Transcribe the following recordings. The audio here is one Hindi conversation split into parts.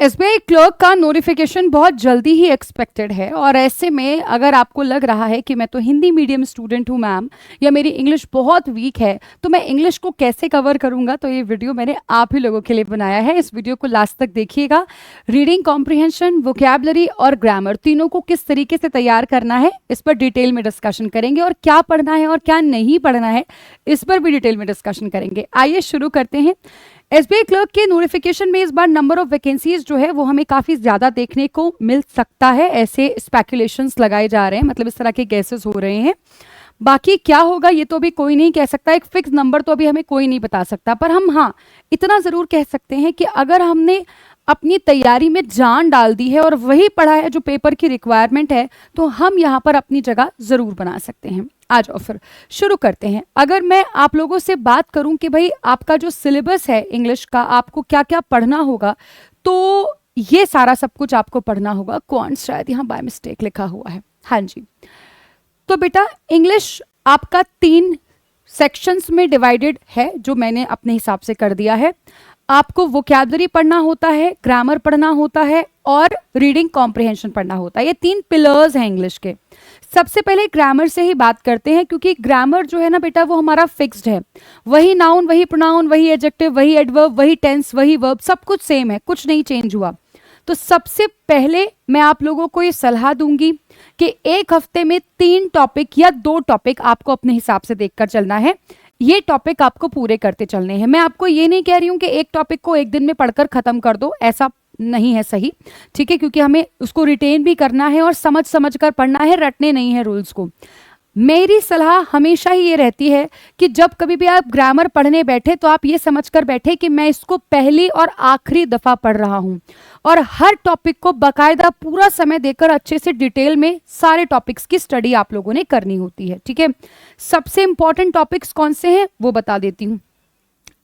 एसबीआई क्लर्क का नोटिफिकेशन बहुत जल्दी ही एक्सपेक्टेड है और ऐसे में अगर आपको लग रहा है कि मैं तो हिंदी मीडियम स्टूडेंट हूँ मैम, या मेरी इंग्लिश बहुत वीक है तो मैं इंग्लिश को कैसे कवर करूँगा, तो ये वीडियो मैंने आप ही लोगों के लिए बनाया है। इस वीडियो को लास्ट तक देखिएगा। रीडिंग कॉम्प्रिहेंशन, वोकैबुलरी और ग्रामर तीनों को किस तरीके से तैयार करना है इस पर डिटेल में डिस्कशन करेंगे, और क्या पढ़ना है और क्या नहीं पढ़ना है इस पर भी डिटेल में डिस्कशन करेंगे। आइए शुरू करते हैं। एसबीआई क्लर्क के नोटिफिकेशन में इस बार नंबर ऑफ वैकेंसीज जो है वो हमें काफी ज्यादा देखने को मिल सकता है, ऐसे स्पेकुलेशंस लगाए जा रहे हैं, मतलब इस तरह के गैसेस हो रहे हैं। बाकी क्या होगा ये तो अभी कोई नहीं कह सकता, एक फिक्स नंबर तो अभी हमें कोई नहीं बता सकता, पर हम हाँ इतना जरूर कह सकते हैं कि अगर हमने अपनी तैयारी में जान डाल दी है और वही पढ़ा है जो पेपर की रिक्वायरमेंट है, तो हम यहाँ पर अपनी जगह जरूर बना सकते हैं। आज और फिर शुरू करते हैं। अगर मैं आप लोगों से बात करूं कि भाई आपका जो सिलेबस है इंग्लिश का, आपको क्या क्या पढ़ना होगा, तो ये सारा सब कुछ आपको पढ़ना होगा। कौन शायद यहाँ बाय मिस्टेक लिखा हुआ है, हाँ जी। तो बेटा इंग्लिश आपका 3 सेक्शंस में डिवाइडेड है, जो मैंने अपने हिसाब से कर दिया है। आपको वोकैबुलरी पढ़ना होता है, ग्रामर पढ़ना होता है और रीडिंग कॉम्प्रिहेंशन पढ़ना होता है। ये 3 पिलर्स हैं इंग्लिश के। सबसे पहले ग्रामर से ही बात करते हैं, क्योंकि ग्रामर जो है ना बेटा वो हमारा फिक्स्ड है। वही नाउन, वही प्रोनाउन, वही एडजेक्टिव, वही एडवर्ब, वही टेंस, वही वर्ब, सब कुछ सेम है, कुछ नहीं चेंज हुआ। तो सबसे पहले मैं आप लोगों को ये सलाह दूंगी कि एक हफ्ते में 3 टॉपिक या 2 टॉपिक आपको अपने हिसाब से देखकर चलना है। ये टॉपिक आपको पूरे करते चलने हैं। मैं आपको ये नहीं कह रही हूं कि एक टॉपिक को एक दिन में पढ़कर खत्म कर दो, ऐसा नहीं है सही, ठीक है, क्योंकि हमें उसको रिटेन भी करना है और समझ समझ कर पढ़ना है, रटने नहीं है रूल्स को। मेरी सलाह हमेशा ही ये रहती है कि जब कभी भी आप ग्रामर पढ़ने बैठे तो आप ये समझ कर बैठे कि मैं इसको पहली और आखिरी दफा पढ़ रहा हूं, और हर टॉपिक को बाकायदा पूरा समय देकर अच्छे से डिटेल में सारे टॉपिक्स की स्टडी आप लोगों ने करनी होती है, ठीक है। सबसे इंपॉर्टेंट टॉपिक्स कौन से हैं वो बता देती हूँ।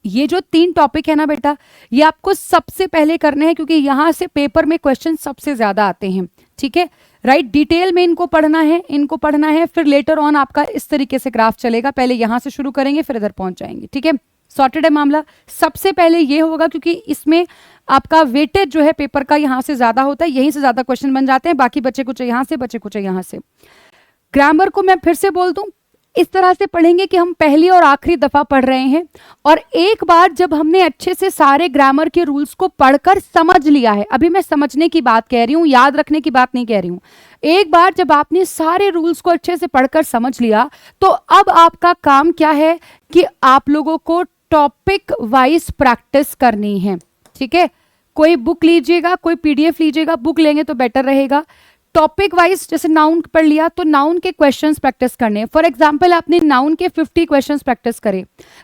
ये जो 3 टॉपिक है ना बेटा, ये आपको सबसे पहले करने हैं, क्योंकि यहां से पेपर में क्वेश्चन सबसे ज्यादा आते हैं, ठीक है, राइट। डिटेल में इनको पढ़ना है, इनको पढ़ना है, फिर लेटर ऑन आपका इस तरीके से ग्राफ चलेगा। पहले यहां से शुरू करेंगे फिर इधर पहुंच जाएंगे, ठीक है। सॉर्टेड है मामला। सबसे पहले ये होगा, क्योंकि इसमें आपका वेटेज जो है पेपर का यहां से ज्यादा होता है, यहीं से ज्यादा क्वेश्चन बन जाते हैं, बाकी बचे कुछ यहां से, बचे कुछ यहां से। ग्रामर को मैं फिर से बोल दूं, इस तरह से पढ़ेंगे कि हम पहली और आखिरी दफा पढ़ रहे हैं, और एक बार जब हमने अच्छे से सारे ग्रामर के रूल्स को पढ़कर समझ लिया है, अभी मैं समझने की बात कह रही हूं, याद रखने की बात नहीं कह रही हूं, एक बार जब आपने सारे रूल्स को अच्छे से पढ़कर समझ लिया, तो अब आपका काम क्या है कि आप लोगों को टॉपिक वाइज प्रैक्टिस करनी है, ठीक है। कोई बुक लीजिएगा, कोई पीडीएफ लीजिएगा, बुक लेंगे तो बेटर रहेगा। टॉपिक वाइज जैसे नाउन पढ़ लिया तो नाउन के क्वेश्चंस प्रैक्टिस करने हैं। फॉर एग्जांपल आपने नाउन के 50 क्वेश्चंस प्रैक्टिस करे,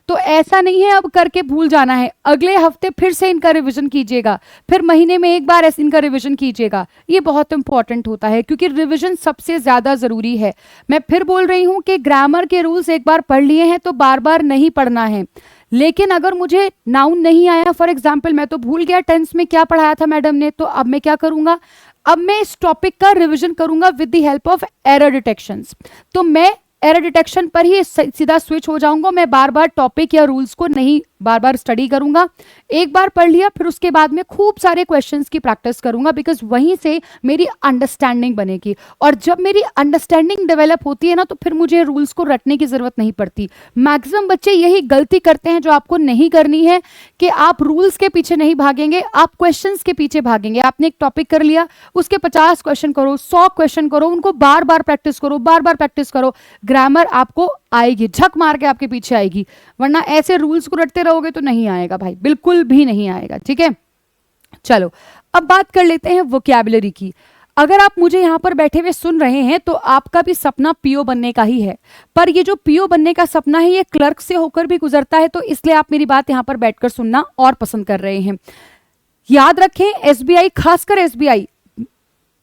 तो ऐसा नहीं है अब करके भूल जाना है, अगले हफ्ते फिर से इनका रिवीजन कीजिएगा, फिर महीने में एक बार ऐसे इनका रिवीजन कीजिएगा। ये बहुत इंपॉर्टेंट होता है, क्योंकि रिवीजन सबसे ज्यादा जरूरी है। मैं फिर बोल रही हूं कि ग्रामर के रूल्स एक बार पढ़ लिए हैं तो बार बार नहीं पढ़ना है। लेकिन अगर मुझे नाउन नहीं आया, फॉर एग्जाम्पल मैं तो भूल गया टेंस में क्या पढ़ाया था मैडम ने, तो अब मैं क्या करूंगा, अब मैं इस टॉपिक का रिवीजन करूंगा with the help of error detections. तो मैं एरर डिटेक्शन पर ही सीधा स्विच हो जाऊंगा, मैं बार बार टॉपिक या रूल्स को नहीं बार बार स्टडी करूंगा। एक बार पढ़ लिया फिर उसके बाद में खूब सारे क्वेश्चंस की प्रैक्टिस करूंगा, बिकॉज वहीं से मेरी अंडरस्टैंडिंग बनेगी, और जब मेरी अंडरस्टैंडिंग डेवलप होती है ना तो फिर मुझे रूल्स को रटने की जरूरत नहीं पड़ती। मैक्सिमम बच्चे यही गलती करते हैं जो आपको नहीं करनी है, कि आप रूल्स के पीछे नहीं भागेंगे, आप क्वेश्चंस के पीछे भागेंगे। आपने एक टॉपिक कर लिया, उसके 50 क्वेश्चन करो, 100 क्वेश्चन करो, उनको बार बार प्रैक्टिस करो, बार बार प्रैक्टिस करो। ग्रामर आपको आएगी, झक मार के आपके पीछे आएगी, वरना ऐसे रूल्स को रटते रहोगे तो नहीं आएगा भाई, बिल्कुल भी नहीं आएगा, ठीक है। चलो अब बात कर लेते हैं वोकैबुलरी की। अगर आप मुझे यहां पर बैठे हुए सुन रहे हैं तो आपका भी सपना पीओ बनने का ही है, पर ये जो पीओ बनने का सपना है ये क्लर्क से होकर भी गुजरता है, तो इसलिए आप मेरी बात यहां पर बैठकर सुनना और पसंद कर रहे हैं। याद रखें, एसबीआई, खासकर एसबीआई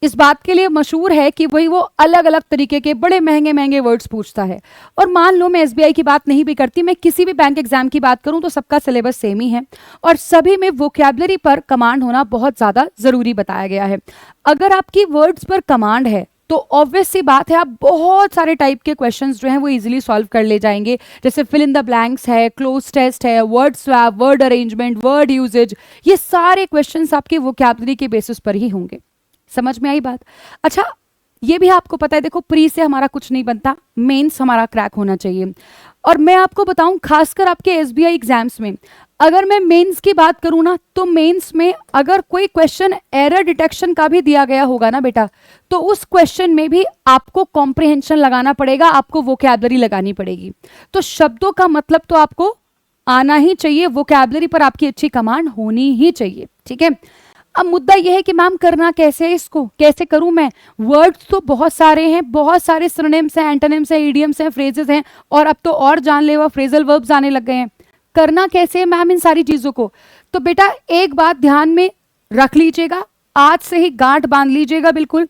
इस बात के लिए मशहूर है कि वही वो अलग अलग तरीके के बड़े महंगे महंगे वर्ड्स पूछता है। और मान लो मैं एसबीआई की बात नहीं भी करती, मैं किसी भी बैंक एग्जाम की बात करूं तो सबका सिलेबस सेम ही है, और सभी में वोकैबुलरी पर कमांड होना बहुत ज्यादा जरूरी बताया गया है। अगर आपकी वर्ड्स पर कमांड है तो ऑब्वियस सी बात है, आप बहुत सारे टाइप के क्वेश्चंस जो हैं वो इजीली सॉल्व कर ले जाएंगे। जैसे फिल इन द ब्लैंक्स है, क्लोज टेस्ट है, word swap, word arrangement, word usages, ये सारे क्वेश्चंस आपके वोकैबुलरी के बेसिस पर ही होंगे। समझ में आई बात? अच्छा, ये भी आपको पता है, देखो प्री से हमारा कुछ नहीं बनता, मेंस हमारा क्रैक होना चाहिए। और मैं आपको बताऊं, खासकर आपके एसबीआई एग्जाम्स में अगर मैं मेंस की बात करूं ना, तो मेंस में अगर कोई क्वेश्चन एरर डिटेक्शन का भी दिया गया होगा ना बेटा, तो उस क्वेश्चन में भी आपको कॉम्प्रिहेंशन लगाना पड़ेगा, आपको वोकैबुलरी लगानी पड़ेगी। तो शब्दों का मतलब तो आपको आना ही चाहिए, वोकैबुलरी पर आपकी अच्छी कमांड होनी ही चाहिए। ठीक है, अब मुद्दा यह है कि मैम करना कैसे है, इसको कैसे करूं मैं? वर्ड्स तो बहुत सारे हैं, बहुत सारे सिनोनिम्स हैं, एंटोनिम्स हैं, इडियम्स हैं, फ्रेजेस हैं, और अब तो और जानलेवा फ्रेजल वर्ब्स आने लग गए हैं। करना कैसे है मैम इन सारी चीजों को? तो बेटा एक बात ध्यान में रख लीजिएगा, आज से ही गांठ बांध लीजिएगा बिल्कुल,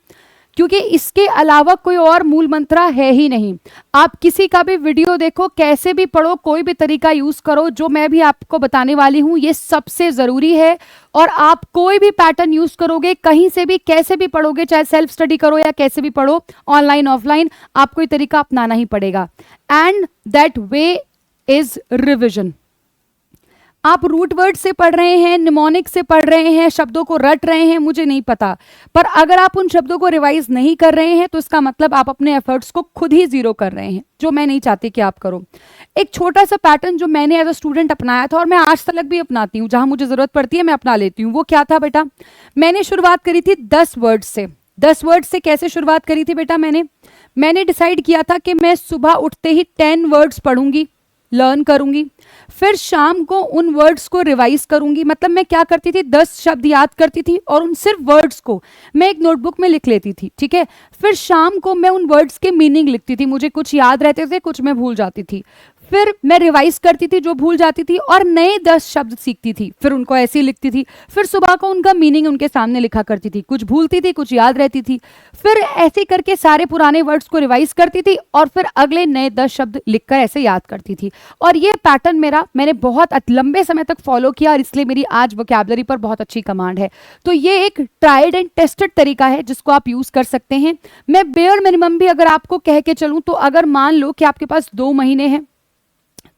क्योंकि इसके अलावा कोई और मूल मंत्र है ही नहीं। आप किसी का भी वीडियो देखो, कैसे भी पढ़ो, कोई भी तरीका यूज करो, जो मैं भी आपको बताने वाली हूं ये सबसे जरूरी है। और आप कोई भी पैटर्न यूज करोगे, कहीं से भी कैसे भी पढ़ोगे, चाहे सेल्फ स्टडी करो या कैसे भी पढ़ो, ऑनलाइन ऑफलाइन, आपको ये तरीका अपनाना ही पड़ेगा। And that way is revision. आप रूट वर्ड से पढ़ रहे हैं, निमोनिक से पढ़ रहे हैं, शब्दों को रट रहे हैं, मुझे नहीं पता, पर अगर आप उन शब्दों को रिवाइज नहीं कर रहे हैं तो इसका मतलब आप अपने एफर्ट्स को खुद ही जीरो कर रहे हैं, जो मैं नहीं चाहती कि आप करो। एक छोटा सा पैटर्न जो मैंने एज अ स्टूडेंट अपनाया था और मैं आज तक भी अपनाती हूँ, जहां मुझे जरूरत पड़ती है मैं अपना लेती हूँ, वो क्या था बेटा? मैंने शुरुआत करी थी 10 वर्ड से। 10 वर्ड से कैसे शुरुआत करी थी बेटा? मैंने डिसाइड किया था कि मैं सुबह उठते ही 10 वर्ड्स पढ़ूंगी, लर्न करूंगी, फिर शाम को उन वर्ड्स को रिवाइज करूंगी। मतलब मैं क्या करती थी, 10 शब्द याद करती थी और उन सिर्फ वर्ड्स को मैं एक नोटबुक में लिख लेती थी। ठीक है, फिर शाम को मैं उन वर्ड्स के मीनिंग लिखती थी, मुझे कुछ याद रहते थे, कुछ मैं भूल जाती थी, फिर मैं रिवाइज करती थी जो भूल जाती थी और नए 10 शब्द सीखती थी, फिर उनको ऐसे ही लिखती थी, फिर सुबह को उनका मीनिंग उनके सामने लिखा करती थी, कुछ भूलती थी, कुछ याद रहती थी, फिर ऐसे करके सारे पुराने वर्ड्स को रिवाइज करती थी और फिर अगले नए 10 शब्द लिखकर ऐसे याद करती थी। और ये पैटर्न मैंने बहुत लंबे समय तक फॉलो किया और इसलिए मेरी आज वोकैबुलरी पर बहुत अच्छी कमांड है। तो ये एक ट्राइड एंड टेस्टेड तरीका है जिसको आप यूज कर सकते हैं। मैं बेयर मिनिमम भी अगर आपको कह के चलूं, तो अगर मान लो कि आपके पास 2 महीने हैं,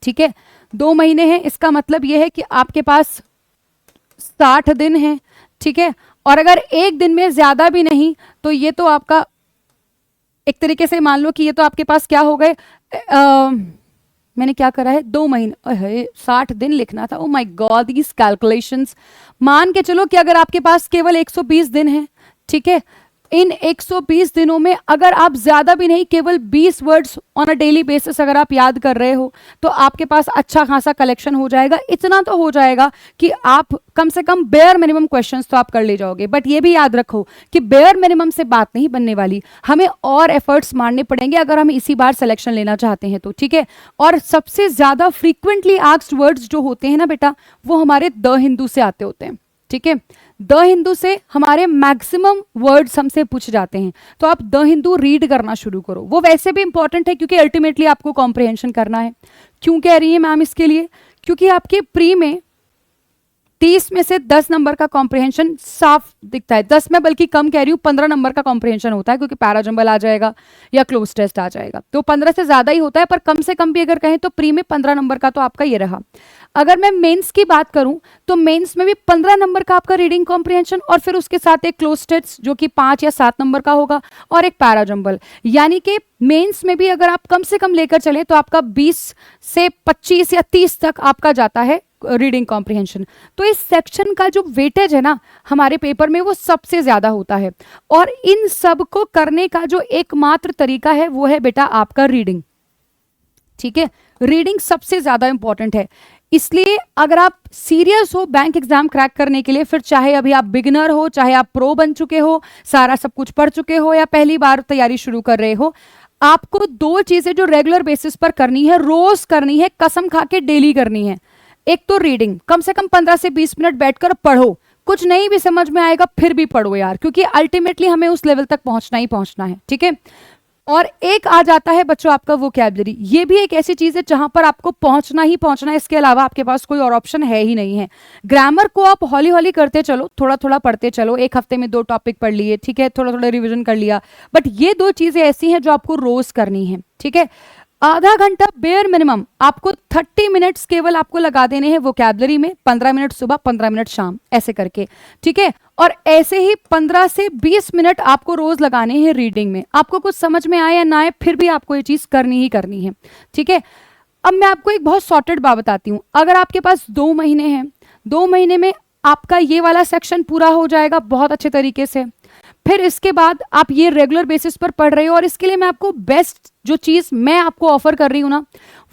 ठीक है, 2 महीने हैं, इसका मतलब यह है कि आपके पास 60 दिन हैं। ठीक है, और अगर एक दिन में ज्यादा भी नहीं तो ये तो आपका एक तरीके से मान लो कि ये तो आपके पास क्या हो गए, मैंने क्या करा है, 2 महीने, 60 दिन लिखना था। Oh my God, these calculations. मान के चलो कि अगर आपके पास केवल 120 दिन है, ठीक है, इन 120 दिनों में अगर आप ज्यादा भी नहीं, केवल 20 words on a daily basis अगर आप याद कर रहे हो तो आपके पास अच्छा खासा कलेक्शन हो जाएगा। इतना तो हो जाएगा कि आप कम से कम बेयर मिनिमम क्वेश्चंस तो आप कर ले जाओगे। बट ये भी याद रखो कि बेयर मिनिमम से बात नहीं बनने वाली, हमें और एफर्ट्स मारने पड़ेंगे अगर हम इसी बार सिलेक्शन लेना चाहते हैं तो। ठीक है, और सबसे ज्यादा फ्रीक्वेंटली आस्क्ड वर्ड्स जो होते हैं ना बेटा, वो हमारे द हिंदू से आते होते हैं। ठीक है, द हिंदू से हमारे मैक्सिमम वर्ड्स हमसे पूछ जाते हैं, तो आप द हिंदू रीड करना शुरू करो। वो वैसे भी इंपॉर्टेंट है क्योंकि अल्टीमेटली आपको कॉम्प्रिहेंशन करना है। क्यों कह रही है मैम इसके लिए? क्योंकि आपके प्री में 30 में से 10 नंबर का कॉम्प्रिहेंशन साफ दिखता है, 10 में बल्कि कम कह रही हूँ, 15 नंबर का कॉम्प्रिहेंशन होता है क्योंकि पैराजंबल आ जाएगा या क्लोज टेस्ट आ जाएगा, तो 15 से ज्यादा ही होता है, पर कम से कम भी अगर कहें तो प्री में 15 नंबर का तो आपका ये रहा। अगर मैं मेंस की बात करूं तो मेंस में भी 15 नंबर का आपका रीडिंग कॉम्प्रिहेंशन और फिर उसके साथ एक क्लोज टेस्ट जो कि 5 या 7 नंबर का होगा और एक पैराजंबल, यानी कि मेंस में भी अगर आप कम से कम लेकर चले तो आपका 20 से 25 या 30 तक आपका जाता है रीडिंग कॉम्प्रिहेंशन। तो इस सेक्शन का जो वेटेज है ना हमारे पेपर में वो सबसे ज्यादा होता है, और इन सब को करने का जो एकमात्र तरीका है वो है बेटा आपका रीडिंग। ठीक है, रीडिंग सबसे ज्यादा इंपॉर्टेंट है। इसलिए अगर आप सीरियस हो बैंक एग्जाम क्रैक करने के लिए, फिर चाहे अभी आप बिगिनर हो, चाहे आप प्रो बन चुके हो, सारा सब कुछ पढ़ चुके हो, या पहली बार तैयारी शुरू कर रहे हो, आपको 2 चीजें जो रेगुलर बेसिस पर करनी है, रोज करनी है, कसम खा के डेली करनी है। एक तो रीडिंग, कम से कम 15 से 20 मिनट बैठकर पढ़ो, कुछ नहीं भी समझ में आएगा फिर भी पढ़ो यार, क्योंकि अल्टीमेटली हमें उस लेवल तक पहुंचना ही पहुंचना है। ठीक है, और एक आ जाता है बच्चों आपका वोकैबुलरी। ये भी एक ऐसी चीज है जहां पर आपको पहुंचना ही पहुंचना है, इसके अलावा आपके पास कोई और ऑप्शन है ही नहीं है। ग्रामर को आप हौली हौली करते चलो, थोड़ा थोड़ा पढ़ते चलो, एक हफ्ते में 2 टॉपिक पढ़ लिए, ठीक है, थोड़ा थोड़ा रिवीजन कर लिया, बट ये 2 चीजें ऐसी हैं जो आपको रोज करनी है, ठीक है। आधा घंटा बेयर मिनिमम आपको 30 मिनट्स केवल आपको लगा देने हैं वोकैबुलरी में, 15 मिनट सुबह 15 मिनट शाम ऐसे करके, ठीक है। और ऐसे ही 15 से 20 मिनट आपको रोज लगाने हैं रीडिंग में। आपको कुछ समझ में आए या ना आए, फिर भी आपको ये चीज करनी ही करनी है, ठीक है। अब मैं आपको एक बहुत सॉर्टेड बात बताती हूँ। अगर आपके पास 2 महीने हैं, 2 महीने में आपका ये वाला सेक्शन पूरा हो जाएगा बहुत अच्छे तरीके से। फिर इसके बाद आप ये रेगुलर बेसिस पर पढ़ रहे हो, और इसके लिए मैं आपको बेस्ट जो चीज मैं आपको ऑफर कर रही हूं ना,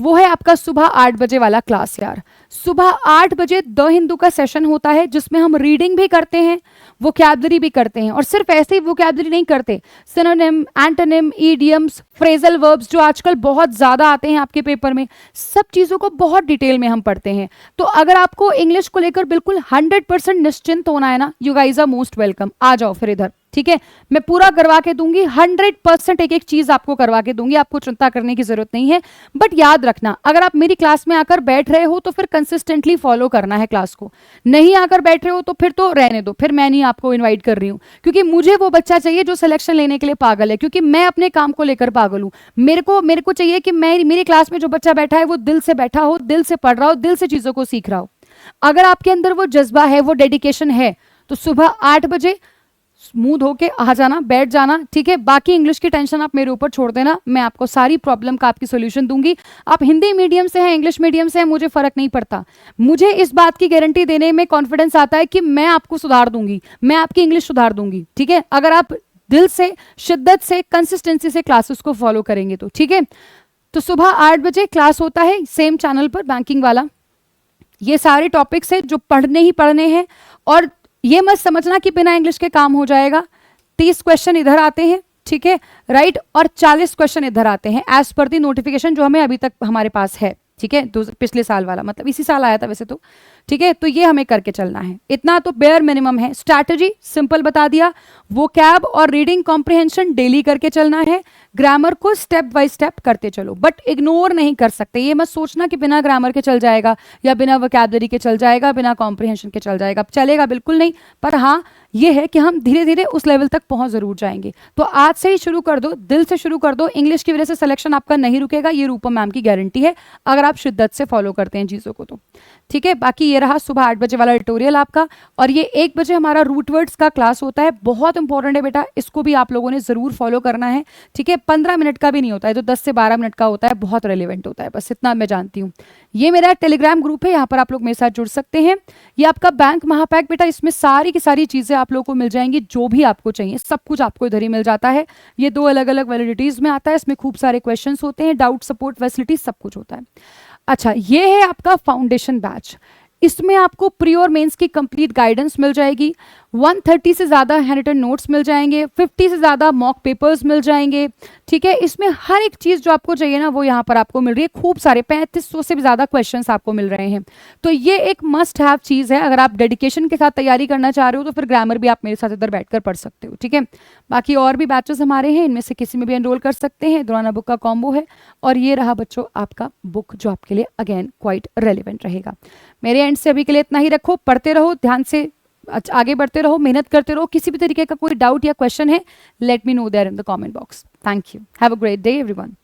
वो है आपका सुबह 8 बजे वाला क्लास यार। सुबह 8 बजे द हिंदू का सेशन होता है, जिसमें हम रीडिंग भी करते हैं, वोकैबुलरी भी करते हैं, और सिर्फ ऐसे ही वोकैबुलरी नहीं करते, synonym, antonym, idioms, phrasal verbs जो आजकल बहुत ज्यादा आते हैं आपके पेपर में, सब चीजों को बहुत डिटेल में हम पढ़ते हैं। तो अगर आपको इंग्लिश को लेकर बिल्कुल 100% निश्चिंत होना है ना, you guys are most welcome. आ जाओ फिर इधर, ठीक है। मैं पूरा करवा के दूंगी, 100% एक एक चीज आपको करवा के दूंगी, आपको चिंता करने की जरूरत नहीं है। बट याद रखना, अगर आप मेरी क्लास में आकर बैठ रहे हो तो फिर कंसिस्टेंटली फॉलो करना है क्लास को। नहीं आकर बैठ रहे हो तो फिर तो रहने दो, फिर मैं नहीं आपको इनवाइट कर रही हूँ, क्योंकि मुझे वो बच्चा चाहिए जो सिलेक्शन लेने के लिए पागल है, क्योंकि मैं अपने काम को लेकर पागल हूँ। मेरे को चाहिए कि मेरी क्लास में जो बच्चा बैठा है वो दिल से बैठा हो, दिल से पढ़ रहा हो, दिल से चीजों को सीख रहा हो। अगर आपके अंदर वो जज्बा है, वो डेडिकेशन है, तो सुबह 8 बजे मुंह धो के आ जाना, बैठ जाना, ठीक है। बाकी इंग्लिश की टेंशन आप मेरे ऊपर छोड़ देना, मैं आपको सारी प्रॉब्लम का आपकी सोल्यूशन दूंगी। आप हिंदी मीडियम से हैं, इंग्लिश मीडियम से हैं, मुझे फर्क नहीं पड़ता। मुझे इस बात की गारंटी देने में कॉन्फिडेंस आता है कि मैं आपको सुधार दूंगी, मैं आपकी इंग्लिश सुधार दूंगी, ठीक है, अगर आप दिल से, शिद्दत से, कंसिस्टेंसी से क्लासेस को फॉलो करेंगे तो, ठीक है। तो सुबह 8 बजे क्लास होता है सेम चैनल पर, बैंकिंग वाला। ये सारे टॉपिक्स है जो पढ़ने ही पढ़ने हैं, और ये मत समझना कि बिना इंग्लिश के काम हो जाएगा। 30 क्वेश्चन इधर आते हैं, ठीक है, राइट, और 40 क्वेश्चन इधर आते हैं एज पर दी नोटिफिकेशन जो हमें अभी तक हमारे पास है, ठीक है, पिछले साल वाला, मतलब इसी साल आया था वैसे तो, ठीक है। तो ये हमें करके चलना है, इतना तो बेयर मिनिमम है। स्ट्रैटेजी सिंपल बता दिया, वो कैब और रीडिंग कॉम्प्रिहेंशन डेली करके चलना है, ग्रामर को स्टेप बाय स्टेप करते चलो, बट इग्नोर नहीं कर सकते। ये मत सोचना कि बिना ग्रामर के चल जाएगा, या बिना वोकैबुलरी के चल जाएगा, बिना कॉम्प्रिहेंशन के चल जाएगा, चलेगा बिल्कुल नहीं। पर हाँ ये है कि हम धीरे धीरे उस लेवल तक पहुंच जरूर जाएंगे। तो आज से ही शुरू कर दो, दिल से शुरू कर दो। इंग्लिश की वजह से सिलेक्शन आपका नहीं रुकेगा, ये रूपम मैम की गारंटी है, अगर आप शिद्दत से फॉलो करते हैं चीज़ों को तो, ठीक है। बाकी ये रहा सुबह 8 बजे वाला ट्यूटोरियल आपका, और ये 1 बजे हमारा रूट वर्ड्स का क्लास होता है, बहुत इंपॉर्टेंट है बेटा, इसको भी आप लोगों ने जरूर फॉलो करना है, ठीक है। 15 मिनट का भी नहीं होता है, तो 10 से 12 मिनट का होता है, बहुत रेलिवेंट होता है, बस इतना मैं जानती हूँ। ये मेरा टेलीग्राम ग्रुप है, यहाँ पर आप लोग मेरे साथ जुड़ सकते हैं। ये आपका बैंक महापैक बेटा, इसमें सारी की सारी चीजें आप लोगों को मिल जाएंगी, जो भी आपको चाहिए सब कुछ आपको इधर ही मिल जाता है। ये 2 अलग अलग वैलिडिटीज में आता है, इसमें खूब सारे क्वेश्चन होते हैं, डाउट सपोर्ट फैसिलिटी सब कुछ होता है। अच्छा, ये है आपका फाउंडेशन बैच, इसमें आपको प्री और मेंस की कंप्लीट गाइडेंस मिल जाएगी, 130 से ज़्यादा हैंड रिटन नोट्स मिल जाएंगे, 50 से ज़्यादा मॉक पेपर्स मिल जाएंगे, ठीक है। इसमें हर एक चीज़ जो आपको चाहिए ना वो यहाँ पर आपको मिल रही है, खूब सारे 3500 से भी ज़्यादा क्वेश्चंस आपको मिल रहे हैं। तो ये एक मस्ट हैव चीज़ है, अगर आप डेडिकेशन के साथ तैयारी करना चाह रहे हो तो फिर ग्रामर भी आप मेरे साथ इधर बैठकर पढ़ सकते हो, ठीक है। बाकी और भी बैचेस हमारे हैं, इनमें से किसी में भी एनरोल कर सकते हैं, दोराना बुक का कॉम्बो है। और ये रहा बच्चों आपका बुक जो आपके लिए अगेन क्वाइट रेलिवेंट रहेगा। मेरे एंड से अभी के लिए इतना ही रखो, पढ़ते रहो, ध्यान से आगे बढ़ते रहो, मेहनत करते रहो। किसी भी तरीके का कोई डाउट या क्वेश्चन है, let me know there in the comment box. Thank you, have a great day everyone.